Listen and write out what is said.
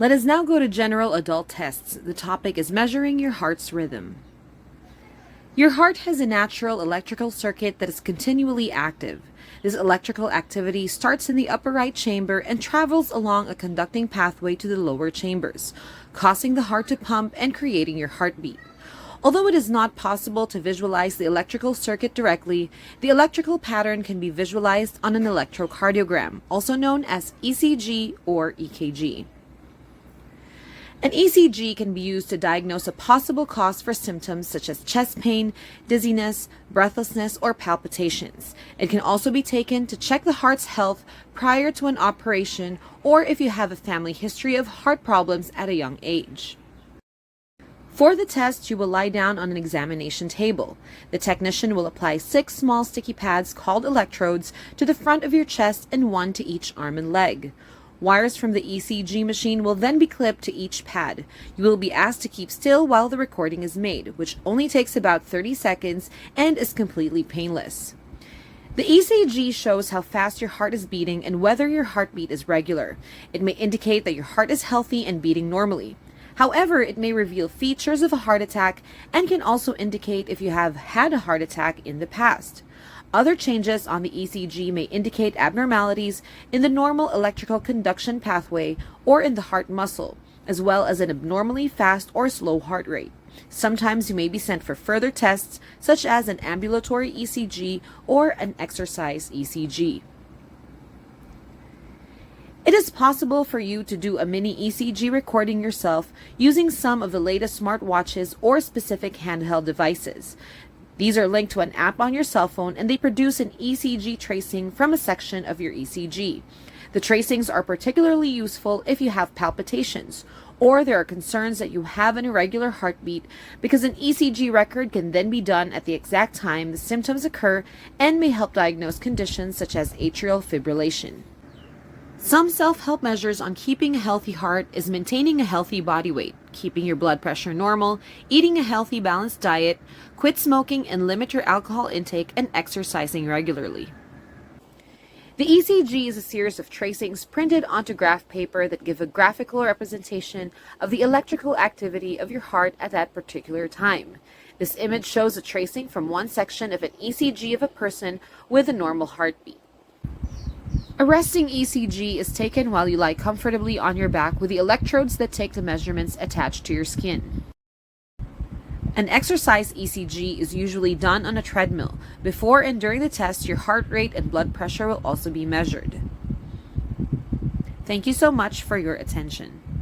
Let us now go to general adult tests. The topic is measuring your heart's rhythm. Your heart has a natural electrical circuit that is continually active. This electrical activity starts in the upper right chamber and travels along a conducting pathway to the lower chambers, causing the heart to pump and creating your heartbeat. Although it is not possible to visualize the electrical circuit directly, the electrical pattern can be visualized on an electrocardiogram, also known as ECG or EKG. An ECG can be used to diagnose a possible cause for symptoms such as chest pain, dizziness, breathlessness, or palpitations. It can also be taken to check the heart's health prior to an operation or if you have a family history of heart problems at a young age. For the test, you will lie down on an examination table. The technician will apply 6 small sticky pads called electrodes to the front of your chest and 1 to each arm and leg. Wires from the ECG machine will then be clipped to each pad. You will be asked to keep still while the recording is made, which only takes about 30 seconds and is completely painless. The ECG shows how fast your heart is beating and whether your heartbeat is regular. It may indicate that your heart is healthy and beating normally. However, it may reveal features of a heart attack and can also indicate if you have had a heart attack in the past. Other changes on the ECG may indicate abnormalities in the normal electrical conduction pathway or in the heart muscle, as well as an abnormally fast or slow heart rate. Sometimes you may be sent for further tests, such as an ambulatory ECG or an exercise ECG. It is possible for you to do a mini ECG recording yourself using some of the latest smartwatches or specific handheld devices. These are linked to an app on your cell phone and they produce an ECG tracing from a section of your ECG. The tracings are particularly useful if you have palpitations or there are concerns that you have an irregular heartbeat, because an ECG record can then be done at the exact time the symptoms occur and may help diagnose conditions such as atrial fibrillation. Some self-help measures on keeping a healthy heart is maintaining a healthy body weight, keeping your blood pressure normal, eating a healthy balanced diet, quit smoking and limit your alcohol intake, and exercising regularly. The ECG is a series of tracings printed onto graph paper that give a graphical representation of the electrical activity of your heart at that particular time. This image shows a tracing from one section of an ECG of a person with a normal heartbeat. A resting ECG is taken while you lie comfortably on your back with the electrodes that take the measurements attached to your skin. An exercise ECG is usually done on a treadmill. Before and during the test, your heart rate and blood pressure will also be measured. Thank you so much for your attention.